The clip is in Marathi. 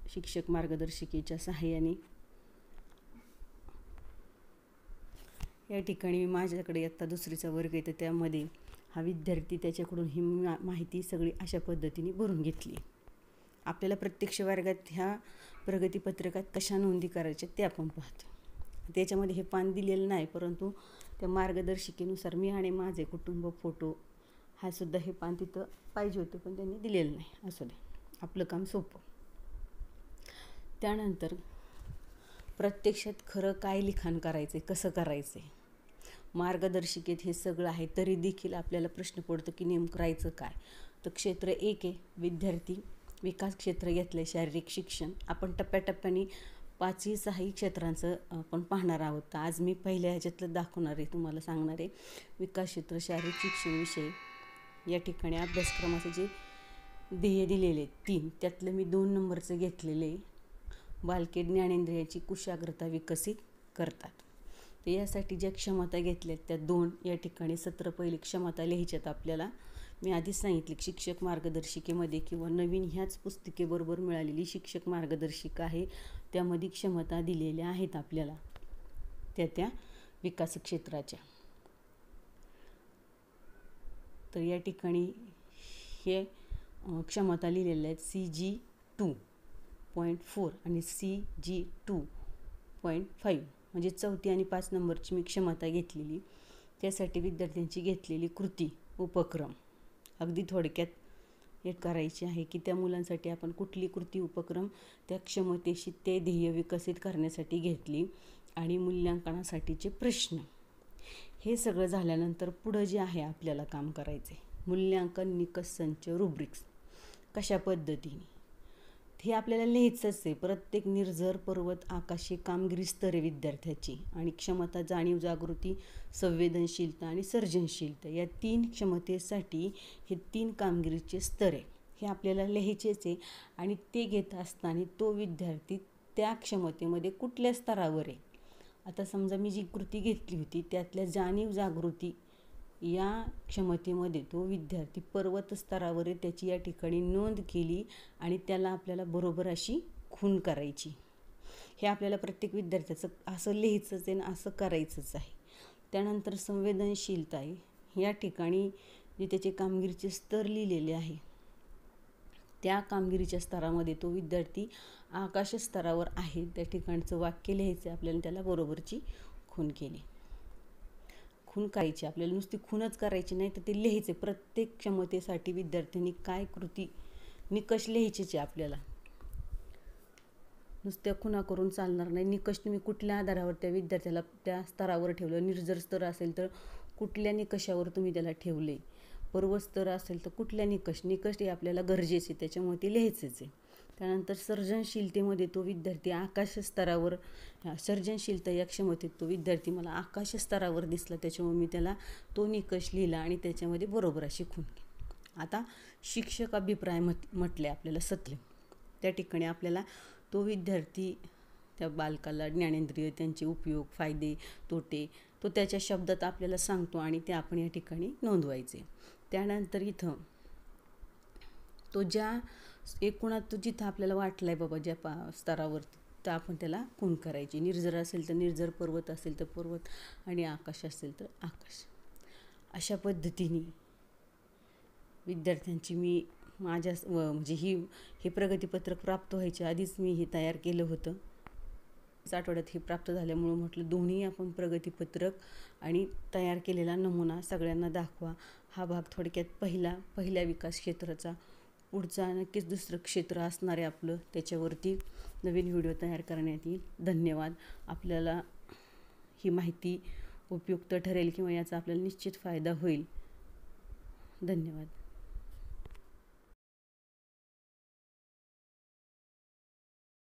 शिक्षक मार्गदर्शिकेच्या सहाय्याने या ठिकाणी माझ्याकडे इयत्ता दुसरीचा वर्ग आहे, तर त्यामध्ये हा विद्यार्थी त्याच्याकडून ही माहिती सगळी अशा पद्धतीने भरून घेतली. आपल्याला प्रत्यक्ष वर्गात ह्या प्रगतीपत्रकात कशा नोंदी करायच्या ते आपण पाहतो. त्याच्यामध्ये हे पान दिलेलं नाही, परंतु त्या मार्गदर्शिकेनुसार मी आणि माझे कुटुंब फोटो हा सुद्धा हे पान तिथं पाहिजे होतं, पण त्यांनी दिलेलं नाही. असू दे, आपलं काम सोपं. त्यानंतर प्रत्यक्षात खरं काय लिखाण करायचं, कसं करायचं, मार्गदर्शिकेत हे सगळं आहे, तरी देखील आपल्याला प्रश्न पडतो की नेमकं करायचं काय. तर क्षेत्र 1 आहे विद्यार्थी विकास क्षेत्र घेतलं आहे, शारीरिक शिक्षण. आपण टप्प्याटप्प्याने 5-6 क्षेत्रांचं आपण पाहणार आहोत. आज मी पहिल्या ह्याच्यातलं दाखवणार आहे, तुम्हाला सांगणार आहे विकास क्षेत्र शारीरिक शिक्षण विषय. या ठिकाणी अभ्यासक्रमाचे जे ध्येय दिलेले 3, त्यातलं मी 2 नंबरचं घेतलेले. बालके ज्ञानेंद्रियाची कुशाग्रता विकसित करतात. तर यासाठी ज्या क्षमता घेतल्यात त्या 2. या ठिकाणी सत्र पहिली क्षमता लिहायच्यात आपल्याला. मी आधीच सांगितले शिक्षक मार्गदर्शिकेमध्ये किंवा नवीन ह्याच पुस्तिकेबरोबर मिळालेली शिक्षक मार्गदर्शिका आहे, त्यामध्ये क्षमता दिलेल्या आहेत आपल्याला त्या विकास क्षेत्राच्या. तर या ठिकाणी हे क्षमता लिहिलेल्या आहेत CG2.4 आणि CG2.5, म्हणजे 4 आणि 5 नंबरची मी क्षमता घेतलेली. त्यासाठी विद्यार्थ्यांची घेतलेली कृती उपक्रम अगदी थोडक्यात हे करायची आहे की त्या मुलांसाठी आपण कुठली कृती उपक्रम त्या क्षमतेशी ते ध्येय विकसित करण्यासाठी घेतली, आणि मूल्यांकनासाठीचे प्रश्न. हे सगळं झाल्यानंतर पुढं जे आहे आपल्याला काम करायचे मूल्यांकन निकष संच रुब्रिक्स कशा पद्धतीने हे आपल्याला लिहायचंच आहे. प्रत्येक निर्झर पर्वत आकाशी कामगिरी स्तर आहे विद्यार्थ्याची, आणि क्षमता जाणीव जागृती संवेदनशीलता आणि सर्जनशीलता या 3 क्षमतेसाठी हे 3 कामगिरीचे स्तर आहे, हे आपल्याला लिहायचेच आहे. आणि ते घेत असताना तो विद्यार्थी त्या क्षमतेमध्ये कुठल्या स्तरावर आहे. आता समजा मी जी कृती घेतली होती त्यातल्या जाणीव जागृती या क्षमतेमध्ये तो विद्यार्थी पर्वत स्तरावर आहे, त्याची या ठिकाणी नोंद केली आणि त्याला आपल्याला बरोबर अशी खूण करायची. हे आपल्याला प्रत्येक विद्यार्थ्याचं असं लिहायचंच आहे आणि असं करायचंच आहे. त्यानंतर संवेदनशीलता आहे, या ठिकाणी जे त्याचे कामगिरीचे स्तर लिहिलेले आहे त्या कामगिरीच्या स्तरामध्ये तो विद्यार्थी आकाश स्तरावर आहे, त्या ठिकाणचं वाक्य लिहायचं आपल्याला, त्याला बरोबरची खूण केली. खूण करायची आपल्याला, नुसती खूणच करायची नाही तर ते लिहायचे. प्रत्येक क्षमतेसाठी विद्यार्थ्यांनी काय कृती निकष लिहायचेच आहे आपल्याला, नुसत्या खुणा करून चालणार नाही. निकष तुम्ही कुठल्या आधारावर त्या विद्यार्थ्याला त्या स्तरावर ठेवलं, निर्जर स्तर असेल तर कुठल्या निकषावर तुम्ही त्याला ठेवले, पर्वत स्तर असेल तर कुठल्या निकष हे आपल्याला गरजेचे, त्याच्यामुळे ते लिहायचेच आहे. त्यानंतर सर्जनशीलतेमध्ये तो विद्यार्थी आकाश स्तरावर, सर्जनशीलता या क्षमतेत तो विद्यार्थी मला आकाश स्तरावर दिसला, त्याच्यामुळे मी त्याला तो निकष लिहिला आणि त्याच्यामध्ये बरोबर अशी खूण केली. आता शिक्षक अभिप्राय म्हटले आपल्याला सत्य, त्या ठिकाणी आपल्याला तो विद्यार्थी त्या बालकाला ज्ञानेंद्रिय त्यांचे उपयोग फायदे तोटे तो त्याच्या शब्दात आपल्याला सांगतो आणि ते आपण या ठिकाणी नोंदवायचे. त्यानंतर इथं तो ज्या एकूणात तो जिथं आपल्याला वाटलं आहे बाबा ज्या स्तरावर, तर आपण त्याला खूण करायची. निर्जर असेल तर निर्जर, पर्वत असेल तर पर्वत, आणि आकाश असेल तर आकाश. अशा पद्धतीने विद्यार्थ्यांची मी म्हणजे हे प्रगतीपत्रक प्राप्त व्हायच्या आधीच मी हे तयार केलं होतं. आठवड्यात हे प्राप्त झाल्यामुळं म्हटलं दोन्ही आपण प्रगतीपत्रक आणि तयार केलेला नमुना सगळ्यांना दाखवा. हा भाग थोडक्यात पहिल्या विकास क्षेत्राचा. पुढचा नक्कीच दुसरं क्षेत्र असणार आहे आपलं, त्याच्यावरती नवीन व्हिडिओ तयार करण्यात येईल. धन्यवाद. आपल्याला ही माहिती उपयुक्त ठरेल किंवा याचा आपल्याला निश्चित फायदा होईल. धन्यवाद.